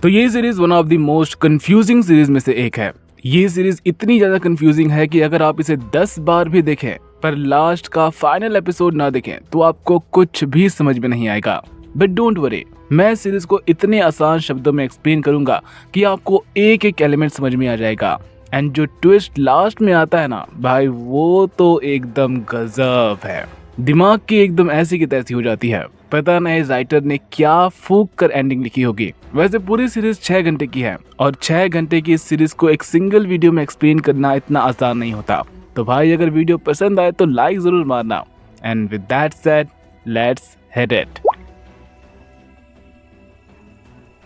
तो ये series one of the most confusing series में से एक है। ये सीरीज इतनी ज्यादा कंफ्यूजिंग है कि अगर आप इसे 10 बार भी देखें पर लास्ट का फाइनल एपिसोड ना देखें तो आपको कुछ भी समझ में नहीं आएगा। बट डोंट वरी, मैं सीरीज को इतने आसान शब्दों में एक्सप्लेन करूंगा कि आपको एक एक एलिमेंट समझ में आ जाएगा। एंड जो ट्विस्ट लास्ट में आता है ना भाई, वो तो एकदम गजब है। दिमाग की एकदम ऐसी की तैसी हो जाती है। पता नहीं राइटर ने क्या फूक कर एंडिंग लिखी होगी। वैसे पूरी सीरीज 6 घंटे की है और 6 घंटे की इस सीरीज को एक सिंगल वीडियो में एक्सप्लेन करना इतना आसान नहीं होता। तो भाई अगर वीडियो पसंद आए तो लाइक जरूर मारना। And with that said, let's hit it.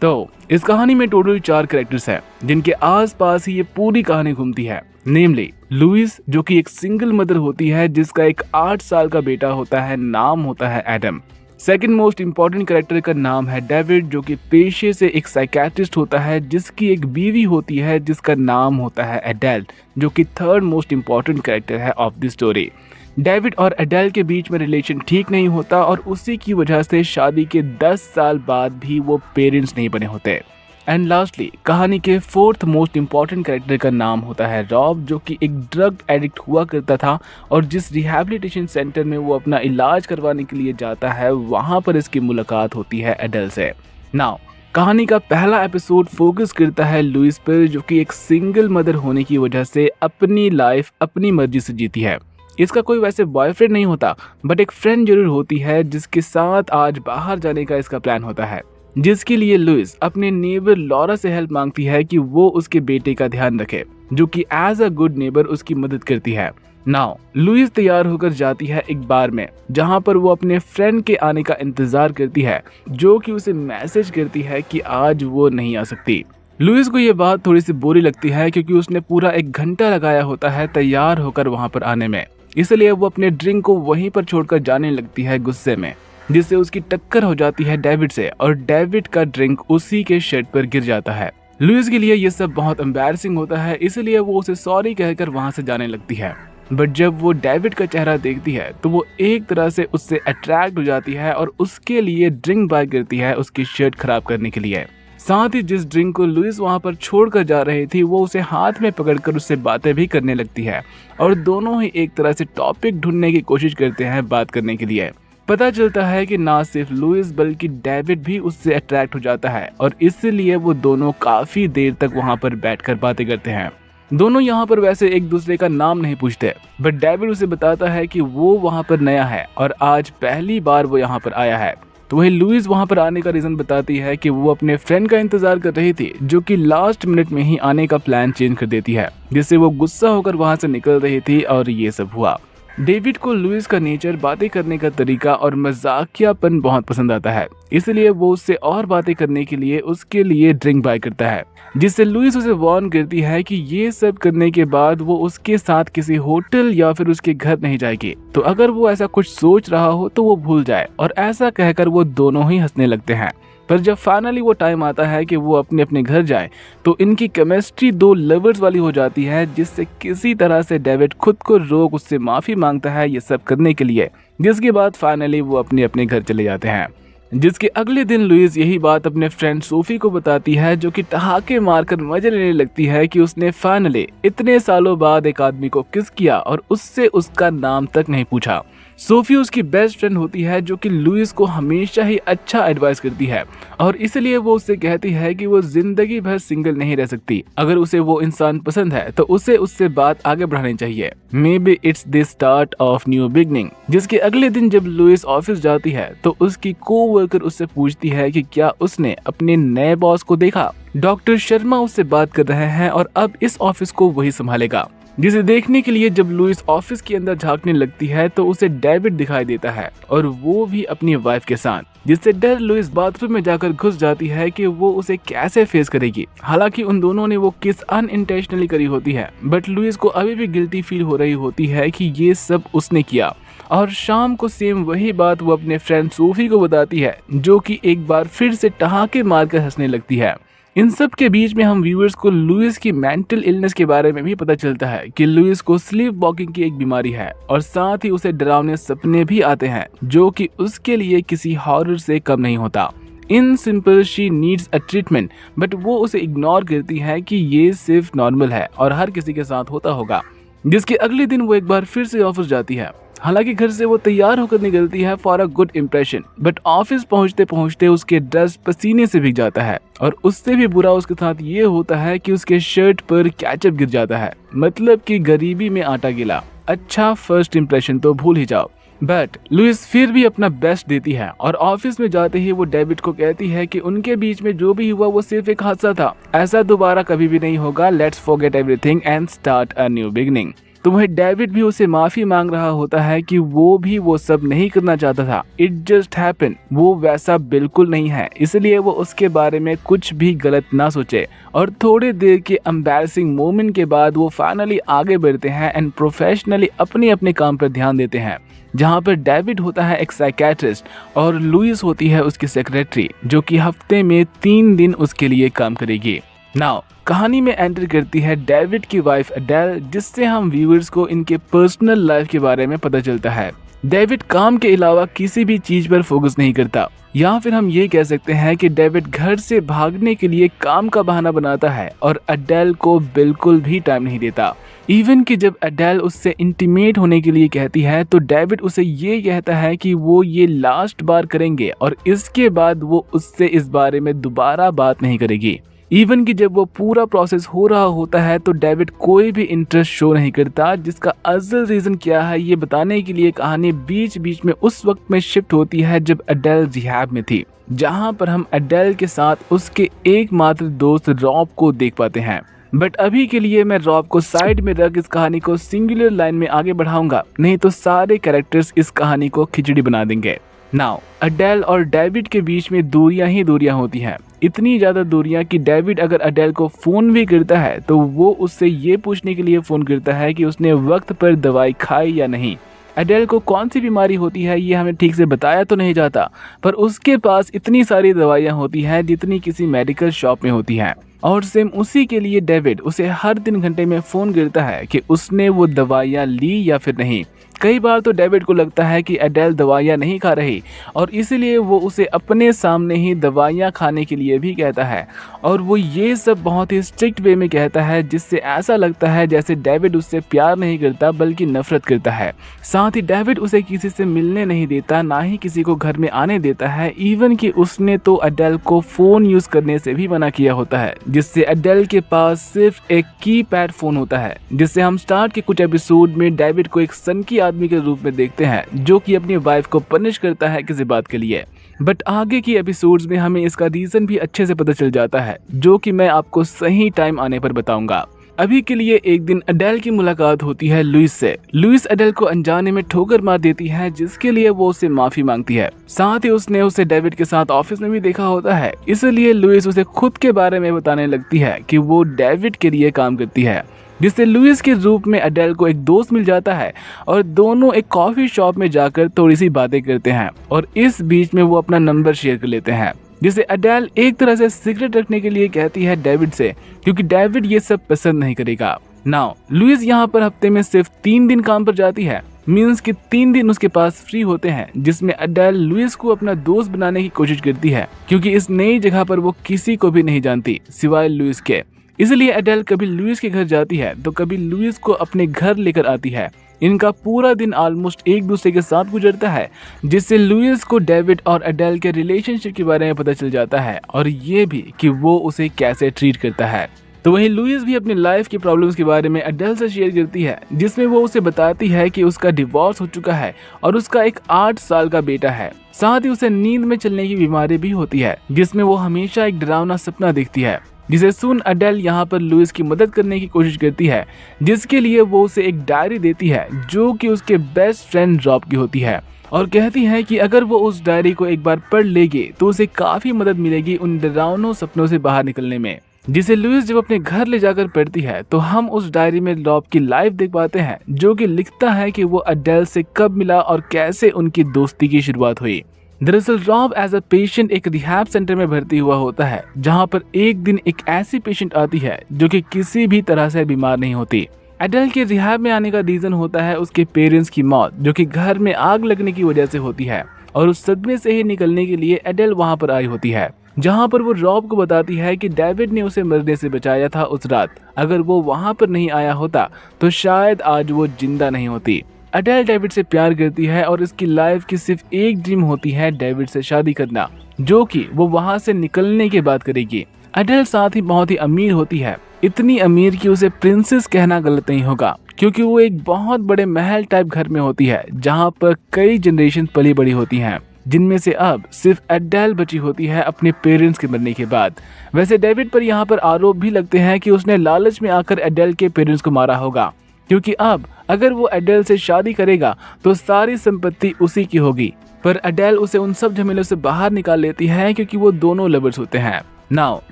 तो इस कहानी में टोटल 4 कैरेक्टर्स हैं जिनके आसपास ही ये पूरी कहानी घूमती है। नेमली लुइस, जो कि एक सिंगल मदर होती है जिसका एक 8 साल का बेटा होता है, नाम होता है Adam. Second most important character का नाम है डेविड, जो कि पेशे से एक साइकेट्रिस्ट होता है जिसकी एक बीवी होती है जिसका नाम होता है एडेल, जो कि थर्ड मोस्ट इम्पॉर्टेंट कैरेक्टर है ऑफ द स्टोरी। डेविड और एडेल के बीच में रिलेशन ठीक नहीं होता और उसी की वजह से शादी के 10 साल बाद भी वो पेरेंट्स नहीं बने होते। एंड लास्टली कहानी के फोर्थ मोस्ट इम्पॉर्टेंट कैरेक्टर का नाम होता है रॉब, जो कि एक ड्रग एडिक्ट हुआ करता था और जिस रिहैबिलिटेशन सेंटर में वो अपना इलाज करवाने के लिए जाता है वहाँ पर इसकी मुलाकात होती है एडेल से। नाउ कहानी का पहला एपिसोड फोकस करता है लुइस पर, जो कि एक सिंगल मदर होने की वजह से अपनी लाइफ अपनी मर्जी से जीती है। इसका कोई वैसे बॉयफ्रेंड नहीं होता बट एक फ्रेंड जरूर होती है जिसके साथ आज बाहर जाने का इसका प्लान होता है, जिसके लिए लुइस अपने नेबर लॉरा से हेल्प मांगती है कि वो उसके बेटे का ध्यान रखे, जो कि एज अ गुड नेबर उसकी मदद करती है। नाउ लुइस तैयार होकर जाती है एक बार में जहां पर वो अपने फ्रेंड के आने का इंतजार करती है, जो कि उसे मैसेज करती है कि आज वो नहीं आ सकती। लुइस को ये बात थोड़ी सी बुरी लगती है क्योंकि उसने पूरा 1 घंटा लगाया होता है तैयार होकर वहां पर आने में, इसलिए वो अपने ड्रिंक को वहीं पर छोड़कर जाने लगती है गुस्से में, जिससे उसकी टक्कर हो जाती है डेविड से और डेविड का ड्रिंक उसी के शर्ट पर गिर जाता है। लुइस के लिए ये सब बहुत एम्बैरसिंग होता है, इसलिए वो उसे सॉरी कहकर वहां से जाने लगती है। बट जब वो डेविड का चेहरा देखती है तो वो एक तरह से उससे अट्रैक्ट हो जाती है और उसके लिए ड्रिंक बाय करती है उसकी शर्ट खराब करने के लिए। साथ ही जिस ड्रिंक को लुइस वहां पर छोड़कर जा रही थी वो उसे हाथ में पकड़कर उससे बातें भी करने लगती है और दोनों ही एक तरह से टॉपिक ढूंढने की कोशिश करते हैं बात करने के लिए। पता चलता है कि ना सिर्फ लुइस बल्कि डेविड भी उससे अट्रैक्ट हो जाता है और इसलिए वो दोनों काफी देर तक वहां पर बैठकर बातें करते हैं। दोनों यहाँ पर वैसे एक दूसरे का नाम नहीं पूछते, बट डेविड उसे बताता है कि वो वहां पर नया है और आज पहली बार वो यहाँ पर आया है। तो वही लुइस वहां पर आने का रीजन बताती है कि वो अपने फ्रेंड का इंतजार कर रही थी, जो कि लास्ट मिनट में ही आने का प्लान चेंज कर देती है, जिससे वो गुस्सा होकर वहां से निकल रही थी और ये सब हुआ। डेविड को लुइस का नेचर, बातें करने का तरीका और मजाकियापन बहुत पसंद आता है, इसलिए वो उससे और बातें करने के लिए उसके लिए ड्रिंक बाय करता है, जिससे लुइस उसे वार्न करती है कि ये सब करने के बाद वो उसके साथ किसी होटल या फिर उसके घर नहीं जाएगी। तो अगर वो ऐसा कुछ सोच रहा हो तो वो भूल जाए, और ऐसा कहकर वो दोनों ही हंसने लगते हैं। पर जब फाइनली वो टाइम आता है कि वो अपने अपने घर जाए तो इनकी केमिस्ट्री 2 लवर्स वाली हो जाती है, जिससे किसी तरह से डेविड खुद को रोक उससे माफी मांगता है ये सब करने के लिए, जिसके बाद फाइनली वो अपने अपने घर चले जाते हैं। जिसके अगले दिन लुइस यही बात अपने फ्रेंड सोफी को बताती है, जो कि ठहाके मारकर मजे लेने लगती है कि उसने फाइनली इतने सालों बाद एक आदमी को किस किया और उससे उसका नाम तक नहीं पूछा। सोफी उसकी बेस्ट फ्रेंड होती है, जो कि लुइस को हमेशा ही अच्छा एडवाइस करती है और इसलिए वो उससे कहती है कि वो जिंदगी भर सिंगल नहीं रह सकती। अगर उसे वो इंसान पसंद है तो उसे उससे बात आगे बढ़ानी चाहिए। May be it's the start of new beginning. जिसके अगले दिन जब लुइस ऑफिस जाती है तो उसकी कोवर्कर उससे पूछती है कि क्या उसने अपने नए बॉस को देखा। डॉक्टर शर्मा उससे बात कर रहे हैं और अब इस ऑफिस को वही संभालेगा, जिसे देखने के लिए जब लुइस ऑफिस के अंदर झांकने लगती है तो उसे डेविड दिखाई देता है और वो भी अपनी वाइफ के साथ, जिससे डर लुइस बाथरूम में जाकर घुस जाती है कि वो उसे कैसे फेस करेगी। हालांकि उन दोनों ने वो किस अनइंटेंशनली करी होती है, बट लुइस को अभी भी गिल्टी फील हो रही होती है कि ये सब उसने किया। और शाम को सेम वही बात वो अपने फ्रेंड सोफी को बताती है, जो कि एक बार फिर से ठहाके मारकर हंसने लगती है। इन सब के बीच में हम व्यूअर्स को लुइस की मेंटल इलनेस के बारे में भी पता चलता है कि लुइस को स्लीप वॉकिंग की एक बीमारी है और साथ ही उसे डरावने सपने भी आते हैं, जो कि उसके लिए किसी हॉरर से कम नहीं होता। In simple she needs a treatment, but वो उसे इग्नोर करती है कि ये सिर्फ नॉर्मल है और हर किसी के साथ होता होगा। जिसके अगले दिन वो एक बार फिर से ऑफिस जाती है। हालांकि घर से वो तैयार होकर निकलती है for a good impression, but office पहुंचते पहुंचते उसके ड्रेस पसीने से भीग जाता है और उससे भी बुरा उसके साथ ये होता है कि उसके शर्ट पर केचप गिर जाता है, मतलब कि गरीबी में आटा गिला। अच्छा, फर्स्ट इम्प्रेशन तो भूल ही जाओ। बट लुइस फिर भी अपना बेस्ट देती है और ऑफिस में जाते ही वो डेविड को कहती है कि उनके बीच में जो भी हुआ वो सिर्फ एक हादसा था, ऐसा दोबारा कभी भी नहीं होगा, let's forget everything and start a new beginning. तो वह डेविड भी उसे माफी मांग रहा होता है कि वो सब नहीं करना चाहता था, इट जस्ट हैपन, वो वैसा बिल्कुल नहीं है, इसलिए वो उसके बारे में कुछ भी गलत ना सोचे। और थोड़ी देर के एम्बैरसिंग मोमेंट के बाद वो फाइनली आगे बढ़ते हैं एंड प्रोफेशनली अपने अपने काम पर ध्यान देते हैं, जहाँ पर डेविड होता है एक साइकेट्रिस्ट और लुइस होती है उसकी सेक्रेटरी, जो कि हफ्ते में 3 दिन उसके लिए काम करेगी। नाउ कहानी में एंटर करती है डेविड की वाइफ एडेल, जिससे हम व्यूअर्स को इनके पर्सनल लाइफ के बारे में पता चलता है। डेविड काम के अलावा किसी भी चीज पर फोकस नहीं करता, या फिर हम ये कह सकते हैं कि डेविड घर से भागने के लिए काम का बहाना बनाता है और एडेल को बिल्कुल भी टाइम नहीं देता। इवन कि जब एडेल उससे इंटीमेट होने के लिए कहती है तो डेविड उसे ये कहता है कि वो ये लास्ट बार करेंगे और इसके बाद वो उससे इस बारे में दोबारा बात नहीं करेगी। इवन कि जब वो पूरा प्रोसेस हो रहा होता है तो डेविड कोई भी इंटरेस्ट शो नहीं करता, जिसका असल रीजन क्या है ये बताने के लिए कहानी बीच बीच में उस वक्त में शिफ्ट होती है जब एडेल रिहैब में थी, जहां पर हम एडेल के साथ उसके एकमात्र दोस्त रॉब को देख पाते हैं। बट अभी के लिए मैं रॉब को साइड में रख इस कहानी को सिंगुलर लाइन में आगे बढ़ाऊंगा, नहीं तो सारे कैरेक्टर्स इस कहानी को खिचड़ी बना देंगे। नाउ एडेल और डेविड के बीच में दूरियां ही दूरियां होती हैं, इतनी ज्यादा दूरियां कि डेविड अगर एडेल को फोन भी करता है तो वो उससे ये पूछने के लिए फोन करता है कि उसने वक्त पर दवाई खाई या नहीं। एडेल को कौन सी बीमारी होती है ये हमें ठीक से बताया तो नहीं जाता, पर उसके पास इतनी सारी दवाइयां होती हैं जितनी किसी मेडिकल शॉप में होती हैं, और सेम उसी के लिए डेविड उसे हर 3 घंटे में फोन करता है कि उसने वो दवाइयां ली या फिर नहीं। कई बार तो डेविड को लगता है कि एडेल दवाइयां नहीं खा रही और इसीलिए वो उसे अपने सामने ही दवाइयां खाने के लिए भी कहता है, और वो ये सब बहुत ही स्ट्रिक्ट वे में कहता है, जिससे ऐसा लगता है जैसे डेविड उससे प्यार नहीं करता बल्कि नफरत करता है। साथ ही डेविड उसे किसी से मिलने नहीं देता, ना ही किसी को घर में आने देता है, इवन कि उसने तो एडेल को फोन यूज करने से भी मना किया होता है, जिससे एडेल के पास सिर्फ एक कीपैड फोन होता है, जिससे हम स्टार्ट के कुछ एपिसोड में डेविड को एक सनकी आदमी के रूप में देखते हैं जो कि अपनी वाइफ को पनिश करता है किसी बात के लिए। बट आगे की एपिसोड्स में हमें इसका रीजन भी अच्छे से पता चल जाता है, जो कि मैं आपको सही टाइम आने पर बताऊंगा। अभी के लिए एक दिन एडेल की मुलाकात होती है लुइस से। लुइस एडेल को अनजाने में ठोकर मार देती है, जिसके लिए वो उससे माफी मांगती है। साथ ही उसने उसे डेविड के साथ ऑफिस में भी देखा होता है, इसलिए लुइस उसे खुद के बारे में बताने लगती है कि वो डेविड के लिए काम करती है, जिससे लुइस के रूप में एडेल को एक दोस्त मिल जाता है और दोनों एक कॉफी शॉप में जाकर थोड़ी सी बातें करते हैं, और इस बीच में वो अपना नंबर शेयर कर लेते हैं, जिसे एडेल एक तरह से सीक्रेट रखने के लिए कहती है डेविड से, क्योंकि डेविड ये सब पसंद नहीं करेगा। नाउ लुइस यहाँ पर हफ्ते में सिर्फ 3 दिन काम पर जाती है, मीन्स कि 3 दिन उसके पास फ्री होते हैं, जिसमें एडेल लुइस को अपना दोस्त बनाने की कोशिश करती है, क्योंकि इस नई जगह पर वो किसी को भी नहीं जानती सिवाय लुइस के। इसलिए एडेल कभी लुइस के घर जाती है तो कभी लुइस को अपने घर लेकर आती है। इनका पूरा दिन ऑलमोस्ट एक दूसरे के साथ गुजरता है, जिससे लुइस को डेविड और एडेल के रिलेशनशिप के बारे में पता चल जाता है, और ये भी कि वो उसे कैसे ट्रीट करता है। तो वहीं लुइस भी अपनी लाइफ की प्रॉब्लम्स के बारे में एडेल से शेयर करती है, जिसमें वो उसे बताती है कि उसका डिवोर्स हो चुका है और उसका एक 8 साल का बेटा है। साथ ही उसे नींद में चलने की बीमारी भी होती है, जिसमें वो हमेशा एक डरावना सपना देखती है, जिसे सुन एडेल यहाँ पर लुइस की मदद करने की कोशिश करती है, जिसके लिए वो उसे एक डायरी देती है जो कि उसके बेस्ट फ्रेंड रॉब की होती है, और कहती है कि अगर वो उस डायरी को एक बार पढ़ लेगी तो उसे काफी मदद मिलेगी उन डरावनों सपनों से बाहर निकलने में। जिसे लुइस जब अपने घर ले जाकर पढ़ती है तो हम उस डायरी में रॉब की लाइफ देख पाते हैं, जो कि लिखता है कि वो एडेल से कब मिला और कैसे उनकी दोस्ती की शुरुआत हुई। दरअसल रॉब एज अ पेशेंट एक रिहैब सेंटर में भर्ती हुआ होता है, जहां पर एक दिन एक ऐसी पेशेंट आती है जो कि किसी भी तरह से बीमार नहीं होती। एडेल के रिहैब में आने का रीजन होता है उसके पेरेंट्स की मौत, जो कि घर में आग लगने की वजह से होती है, और उस सदमे से ही निकलने के लिए एडेल वहाँ पर आई होती है, जहाँ पर वो रॉब को बताती है कि डेविड ने उसे मरने से बचाया था उस रात। अगर वो वहाँ पर नहीं आया होता तो शायद आज वो जिंदा नहीं होती। एडेल डेविड से प्यार करती है और इसकी लाइफ की सिर्फ एक ड्रीम होती है, डेविड से शादी करना, जो कि वो वहाँ से निकलने के बाद करेगी। एडेल साथ ही बहुत ही अमीर होती है, इतनी अमीर कि उसे प्रिंसेस कहना गलत नहीं होगा, क्योंकि वो एक बहुत बड़े महल टाइप घर में होती है जहाँ पर कई जनरेशन पली बड़ी होती हैं, जिनमें से अब सिर्फ एडेल बची होती है अपने पेरेंट्स के मरने के बाद। वैसे डेविड पर यहाँ पर आरोप भी लगते हैं कि उसने लालच में आकर एडेल के पेरेंट्स को मारा होगा, क्योंकि अब अगर वो एडेल से शादी करेगा तो सारी संपत्ति उसी की होगी। पर एडेल उसे उन सब झमेलों से बाहर निकाल लेती है, क्योंकि वो दोनों लवर्स होते हैं। नाउ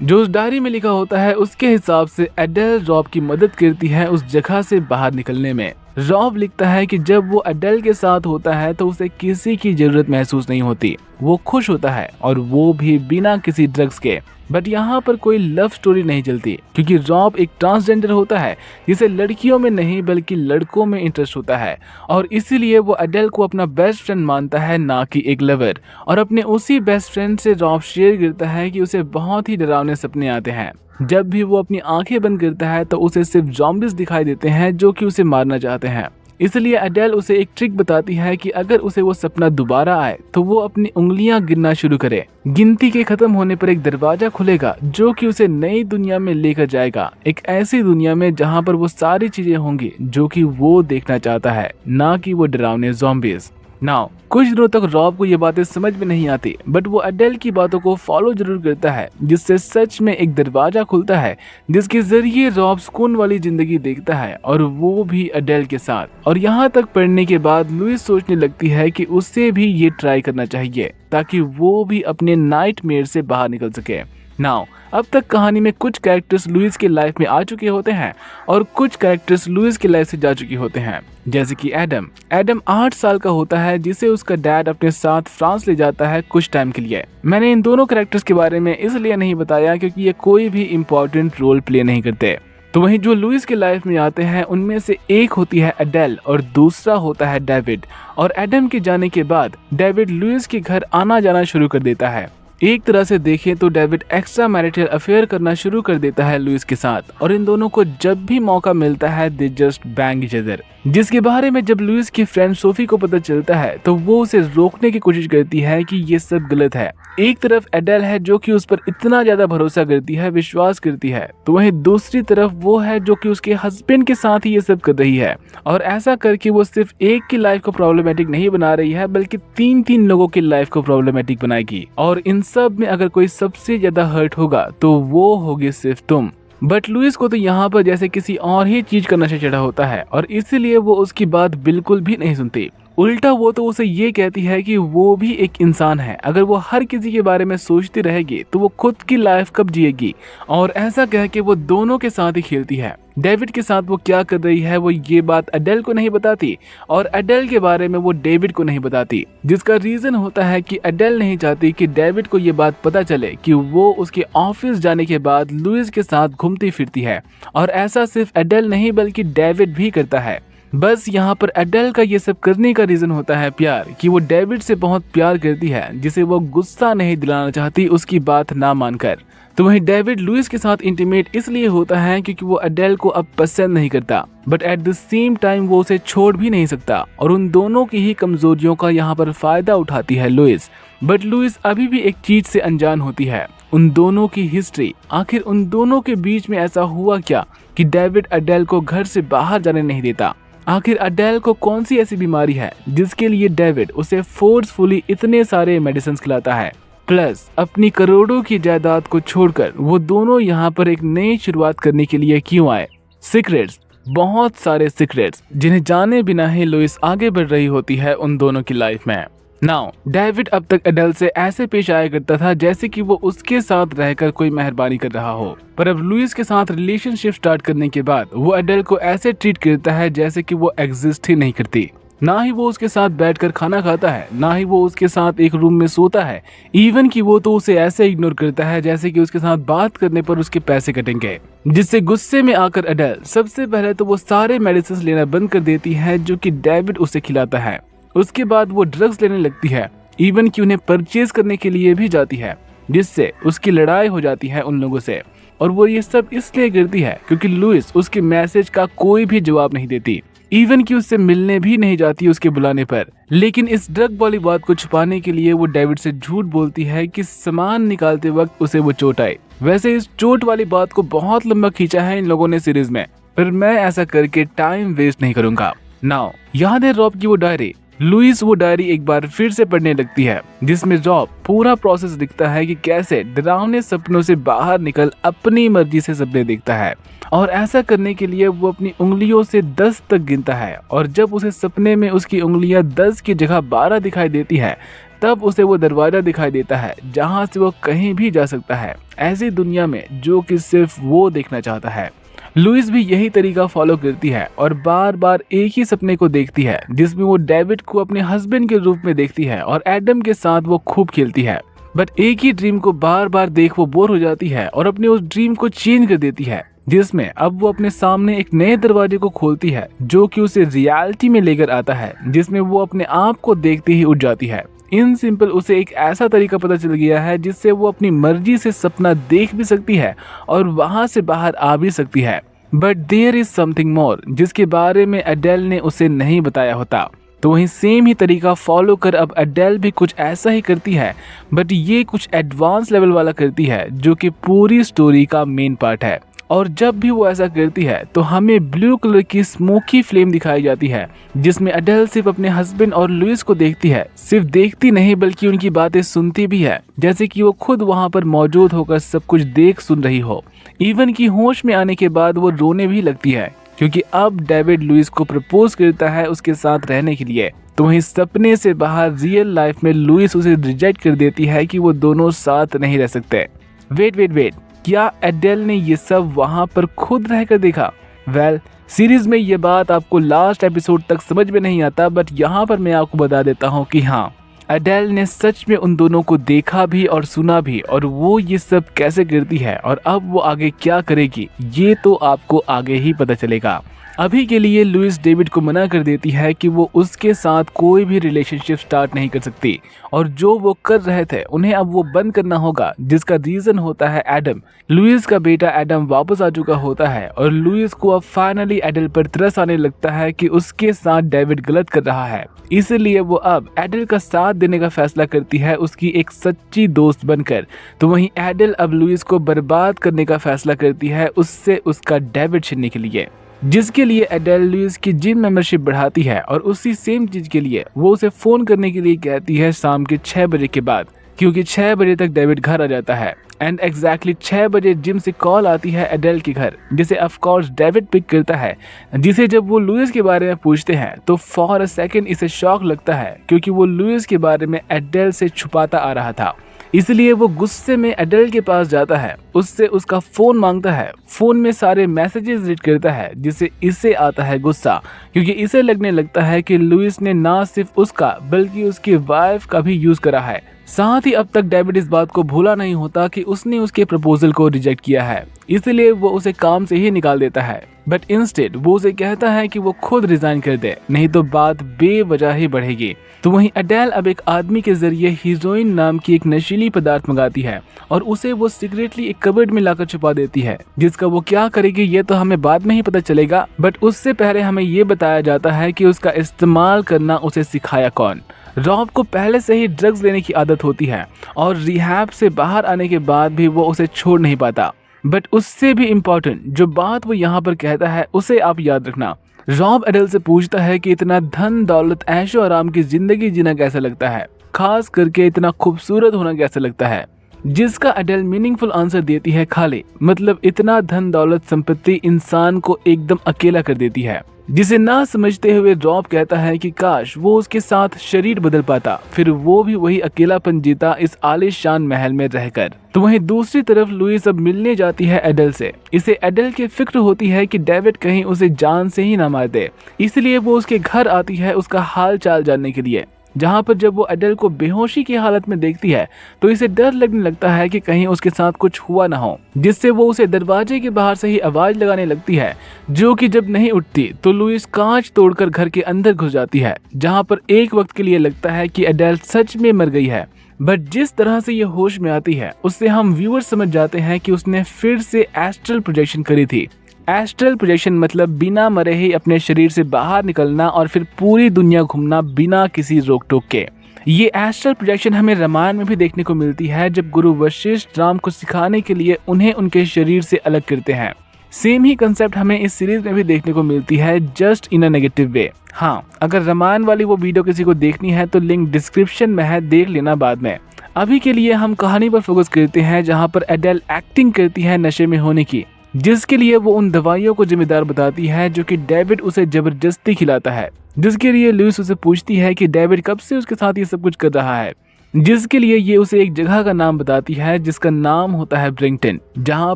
जो उस डायरी में लिखा होता है उसके हिसाब से एडेल रॉब की मदद करती है उस जगह से बाहर निकलने में। रॉब लिखता है कि जब वो एडेल के साथ होता है तो उसे किसी की जरूरत महसूस नहीं होती, वो खुश होता है और वो भी बिना किसी ड्रग्स के। बट यहाँ पर कोई लव स्टोरी नहीं चलती, क्योंकि रॉब एक ट्रांसजेंडर होता है जिसे लड़कियों में नहीं बल्कि लड़कों में इंटरेस्ट होता है, और इसीलिए वो एडेल को अपना बेस्ट फ्रेंड मानता है, ना कि एक लवर। और अपने उसी बेस्ट फ्रेंड से रॉब शेयर करता है कि उसे बहुत ही डरावने सपने आते हैं। जब भी वो अपनी आंखें बंद करता है तो उसे सिर्फ ज़ॉम्बीज दिखाई देते हैं जो कि उसे मारना चाहते हैं। इसलिए एडेल उसे एक ट्रिक बताती है कि अगर उसे वो सपना दोबारा आए तो वो अपनी उंगलियां गिनना शुरू करे। गिनती के खत्म होने पर एक दरवाजा खुलेगा जो कि उसे नई दुनिया में लेकर जाएगा, एक ऐसी दुनिया में जहां पर वो सारी चीजें होंगी जो कि वो देखना चाहता है, ना कि वो डरावने ज़ॉम्बीज। नाउ कुछ दिनों तक रॉब को ये बातें समझ में नहीं आती, बट वो एडेल की बातों को फॉलो जरूर करता है, जिससे सच में एक दरवाजा खुलता है जिसके जरिए रॉब सुकून वाली जिंदगी देखता है, और वो भी एडेल के साथ। और यहाँ तक पढ़ने के बाद लुइस सोचने लगती है कि उसे भी ये ट्राई करना चाहिए ताकि वो भी अपने नाइटमेयर से बाहर निकल सके। नाउ अब तक कहानी में कुछ कैरेक्टर्स लुइस के लाइफ में आ चुके होते हैं और कुछ कैरेक्टर्स लुइस के लाइफ से जा चुके होते हैं, जैसे कि एडम। एडम 8 साल का होता है जिसे उसका डैड अपने साथ फ्रांस ले जाता है कुछ टाइम के लिए। मैंने इन दोनों कैरेक्टर्स के बारे में इसलिए नहीं बताया क्योंकि ये कोई भी इम्पोर्टेंट रोल प्ले नहीं करते। तो वहीं जो लुइस के लाइफ में आते हैं उनमें से एक होती है एडेल और दूसरा होता है डेविड। और एडम के जाने के बाद डेविड लुइस के घर आना जाना शुरू कर देता है। एक तरह से देखें तो डेविड एक्स्ट्रा मैरिटल अफेयर करना शुरू कर देता है लुइस के साथ, और इन दोनों को जब भी मौका मिलता है they just bang each other, जिसके बारे में जब लुइस की फ्रेंड सोफी को पता चलता है तो वो उसे रोकने की कोशिश करती है कि ये सब गलत है। एक तरफ एडेल है जो कि उस पर इतना ज्यादा भरोसा करती है, विश्वास करती है, तो वहीं दूसरी तरफ वो है जो कि उसके हस्बैंड के साथ ही ये सब कर रही है। और ऐसा करके वो सिर्फ एक की लाइफ को प्रॉब्लमेटिक नहीं बना रही है बल्कि 3 लोगों की लाइफ को प्रॉब्लमेटिक बनाएगी। और इन सब में अगर कोई सबसे ज्यादा हर्ट होगा तो वो होगी सिर्फ तुम। बट लुइस को तो यहाँ पर जैसे किसी और ही चीज का नशा चढ़ा होता है, और इसीलिए वो उसकी बात बिल्कुल भी नहीं सुनती। उल्टा वो तो उसे ये कहती है कि वो भी एक इंसान है, अगर वो हर किसी के बारे में सोचती रहेगी तो वो खुद की लाइफ कब जिएगी। और ऐसा कह के वो दोनों के साथ ही खेलती है। डेविड के साथ वो क्या कर रही है वो ये बात एडेल को नहीं बताती, और एडेल के बारे में वो डेविड को नहीं बताती, जिसका रीजन होता है कि एडेल नहीं चाहती कि डेविड को ये बात पता चले कि वो उसके ऑफिस जाने के बाद लुइस के साथ घूमती फिरती है। और ऐसा सिर्फ एडेल नहीं बल्कि डेविड भी करता है। बस यहाँ पर एडेल का ये सब करने का रीजन होता है प्यार, कि वो डेविड से बहुत प्यार करती है जिसे वो गुस्सा नहीं दिलाना चाहती उसकी बात ना मानकर। तो वहीं डेविड लुइस के साथ इंटीमेट इसलिए होता है क्योंकि वो एडेल को अब पसंद नहीं करता, but at the same time वो उसे छोड़ भी नहीं सकता। और उन दोनों की ही कमजोरियों का यहाँ पर फायदा उठाती है लुइस। बट लुइस अभी भी एक चीज से अनजान होती है, उन दोनों की हिस्ट्री। आखिर उन दोनों के बीच में ऐसा हुआ क्या कि डेविड एडेल को घर से बाहर जाने नहीं देता। आखिर एडेल को कौन सी ऐसी बीमारी है जिसके लिए डेविड उसे फोर्सफुली इतने सारे मेडिसिन खिलाता है, प्लस अपनी करोड़ों की जायदाद को छोड़कर वो दोनों यहाँ पर एक नई शुरुआत करने के लिए क्यों आए। सीक्रेट्स, बहुत सारे सीक्रेट्स जिन्हें जाने बिना ही लुइस आगे बढ़ रही होती है उन दोनों की लाइफ में। नाउ डेविड अब तक एडेल से ऐसे पेश आया करता था जैसे कि वो उसके साथ रहकर कोई मेहरबानी कर रहा हो, पर अब लुइस के साथ रिलेशनशिप स्टार्ट करने के बाद वो एडेल को ऐसे ट्रीट करता है जैसे कि वो एग्जिस्ट ही नहीं करती। ना ही वो उसके साथ बैठकर खाना खाता है, ना ही वो उसके साथ एक रूम में सोता है, इवन कि वो तो उसे ऐसे इग्नोर करता है जैसे कि उसके साथ बात करने पर उसके पैसे कटेंगे। जिससे गुस्से में आकर एडेल सबसे पहले तो वो सारे मेडिसिन लेना बंद कर देती है जो कि डेविड उसे खिलाता है। उसके बाद वो ड्रग्स लेने लगती है, इवन कि उन्हें परचेज करने के लिए भी जाती है, जिससे उसकी लड़ाई हो जाती है उन लोगों से। और वो ये सब इसलिए करती है क्योंकि लुइस उसके मैसेज का कोई भी जवाब नहीं देती, इवन कि उससे मिलने भी नहीं जाती उसके बुलाने पर। लेकिन इस ड्रग वाली बात को छुपाने के लिए वो डेविड से झूठ बोलती है कि सामान निकालते वक्त उसे वो चोट आई। वैसे इस चोट वाली बात को बहुत लंबा खींचा है इन लोगों ने सीरीज में, पर मैं ऐसा करके टाइम वेस्ट नहीं करूंगा। नाउ याद है रॉब की वो डायरी? लुइस वो डायरी एक बार फिर से पढ़ने लगती है, जिसमें रॉब पूरा प्रोसेस दिखता है कि कैसे डरावने सपनों से बाहर निकल अपनी मर्जी से सपने देखता है, और ऐसा करने के लिए वो अपनी उंगलियों से 10 तक गिनता है। और जब उसे सपने में उसकी उंगलियां 10 की जगह 12 दिखाई देती है, तब उसे वो दरवाजा दिखाई देता है जहां से वो कहीं भी जा सकता है, ऐसी दुनिया में जो कि सिर्फ वो देखना चाहता है। लुइस भी यही तरीका फॉलो करती है और बार बार एक ही सपने को देखती है, जिसमें वो डेविड को अपने हस्बैंड के रूप में देखती है और एडम के साथ वो खूब खेलती है। बट एक ही ड्रीम को बार बार देख वो बोर हो जाती है और अपने उस ड्रीम को चेंज कर देती है, जिसमें अब वो अपने सामने एक नए दरवाजे को खोलती है जो कि उसे रियलिटी में लेकर आता है, जिसमें वो अपने आप को देखते ही उठ जाती है। इन सिंपल उसे एक ऐसा तरीका पता चल गया है जिससे वो अपनी मर्जी से सपना देख भी सकती है और वहां से बाहर आ भी सकती है। But there is something more, जिसके बारे में एडेल ने उसे नहीं बताया होता। तो वहीं सेम ही तरीका फॉलो कर अब एडेल भी कुछ ऐसा ही करती है, बट ये कुछ एडवांस लेवल वाला करती है जो कि पूरी स्टोरी का मेन पार्ट है। और जब भी वो ऐसा करती है तो हमें ब्लू कलर की स्मोकी फ्लेम दिखाई जाती है, जिसमें एडेल सिर्फ अपने हस्बैंड और लुइस को देखती है। सिर्फ देखती नहीं बल्कि उनकी बातें सुनती भी है, जैसे कि वो खुद वहां पर मौजूद होकर सब कुछ देख सुन रही हो। इवन की होश में आने के बाद वो रोने भी लगती है, क्योंकि अब डेविड लुइस को प्रपोज करता है उसके साथ रहने के लिए। तो वहीं सपने से बाहर रियल लाइफ में लुइस उसे रिजेक्ट कर देती है कि वो दोनों साथ नहीं रह सकते। वेट, क्या एडेल ने ये सब वहां पर खुद रहकर देखा? वेल, सीरीज में ये बात आपको लास्ट एपिसोड तक समझ में नहीं आता, बट यहाँ पर मैं आपको बता देता हूँ कि हाँ, एडेल ने सच में उन दोनों को देखा भी और सुना भी, और वो ये सब कैसे करती है और अब वो आगे क्या करेगी ये तो आपको आगे ही पता चलेगा। अभी के लिए लुइस डेविड को मना कर देती है कि वो उसके साथ कोई भी रिलेशनशिप स्टार्ट नहीं कर सकती, और जो वो कर रहे थे उन्हें अब वो बंद करना होगा, जिसका रीजन होता है एडम। लुइस का बेटा एडम वापस आ चुका होता है और लुइस को अब फाइनली एडेल पर तरस आने लगता है कि उसके साथ डेविड गलत कर रहा है। इसलिए वो अब एडेल का साथ देने का फैसला करती है उसकी एक सच्ची दोस्त बनकर। तो वहीं एडेल अब लुइस को बर्बाद करने का फैसला करती है उससे उसका डेविड छीनने के लिए, जिसके लिए एडेल लुइस की जिम मेंबरशिप बढ़ाती है और उसी सेम चीज के लिए वो उसे फोन करने के लिए कहती है शाम के 6 बजे के बाद, क्योंकि 6 बजे तक डेविड घर आ जाता है। एंड एग्जैक्टली 6 बजे जिम से कॉल आती है एडेल के घर, जिसे ऑफ कोर्स डेविड पिक करता है, जिसे जब वो लुइस के बारे में पूछते हैं तो फॉर अ सेकंड इसे शॉक लगता है, क्योंकि वो लुइस के बारे में एडेल से छुपाता आ रहा था। इसलिए वो गुस्से में एडेल के पास जाता है, उससे उसका फोन मांगता है, फोन में सारे मैसेजेस रीड करता है, जिससे इसे आता है गुस्सा, क्योंकि इसे लगने लगता है कि लुइस ने ना सिर्फ उसका बल्कि उसकी वाइफ का भी यूज करा है। साथ ही अब तक डेविड इस बात को भूला नहीं होता कि उसने उसके प्रपोजल को रिजेक्ट किया है, इसलिए वो उसे काम से ही निकाल देता है। बट इंस्टेड वो उसे कहता है कि वो खुद रिजाइन कर दे, नहीं तो बात बेवजह ही बढ़ेगी। तो वहीं एडेल अब एक आदमी के जरिए हीरोइन नाम की एक नशीली पदार्थ मंगाती है और उसे वो सीक्रेटली एक कबर्ड में लाकर छुपा देती है, जिसका वो क्या करेगी ये तो हमें बाद में ही पता चलेगा। बट उससे पहले हमें ये बताया जाता है कि उसका इस्तेमाल करना उसे सिखाया कौन। रॉब को पहले से ही ड्रग्स लेने की आदत होती है और रिहैब से बाहर आने के बाद भी वो उसे छोड़ नहीं पाता। बट उससे भी इम्पोर्टेंट जो बात वो यहाँ पर कहता है उसे आप याद रखना। रॉब एडेल से पूछता है कि इतना धन दौलत ऐशो आराम की जिंदगी जीना कैसा लगता है, खास करके इतना खूबसूरत होना कैसा लगता है, जिसका एडेल मीनिंगफुल आंसर देती है खाली, मतलब इतना धन दौलत संपत्ति इंसान को एकदम अकेला कर देती है। जिसे ना समझते हुए रॉब कहता है कि काश वो उसके साथ शरीर बदल पाता, फिर वो भी वही अकेलापन जीता इस आलीशान महल में रहकर। तो वहीं दूसरी तरफ लुइस अब मिलने जाती है एडेल से। इसे एडेल की फिक्र होती है कि डेविड कहीं उसे जान से ही ना मार दे, इसलिए वो उसके घर आती है उसका हाल चाल जानने के लिए। जहाँ पर जब वो एडेल को बेहोशी की हालत में देखती है तो इसे डर लगने लगता है कि कहीं उसके साथ कुछ हुआ ना हो, जिससे वो उसे दरवाजे के बाहर से ही आवाज लगाने लगती है, जो कि जब नहीं उठती तो लुइस कांच तोड़कर घर के अंदर घुस जाती है, जहाँ पर एक वक्त के लिए लगता है कि एडेल सच में मर गई है। बट जिस तरह से ये होश में आती है उससे हम व्यूअर समझ जाते हैं कि उसने फिर से एस्ट्रल प्रोजेक्शन करी थी। एस्ट्रल प्रोजेक्शन मतलब बिना मरे ही अपने शरीर से बाहर निकलना और फिर पूरी दुनिया घूमना बिना किसी रोक टोक के। ये एस्ट्रल प्रोजेक्शन हमें रामायण में भी देखने को मिलती है, जब गुरु वशिष्ठ राम को सिखाने के लिए उन्हें उनके शरीर से अलग करते हैं। सेम ही कंसेप्ट हमें इस सीरीज में भी देखने को मिलती है, just in a negative way. हाँ, अगर रामायण वाली वो वीडियो किसी को देखनी है तो लिंक डिस्क्रिप्शन में है, देख लेना बाद में। अभी के लिए हम कहानी पर फोकस करते हैं, जहाँ पर एडेल एक्टिंग करती है नशे में होने की, जिसके लिए वो उन दवाइयों को जिम्मेदार बताती है जो कि डेविड उसे जबरदस्ती खिलाता है, जिसके लिए लुइस उसे पूछती है कि डेविड कब से उसके साथ ये सब कुछ कर रहा है, जिसके लिए ये उसे एक जगह का नाम बताती है जिसका नाम होता है ब्रिंगटन, जहाँ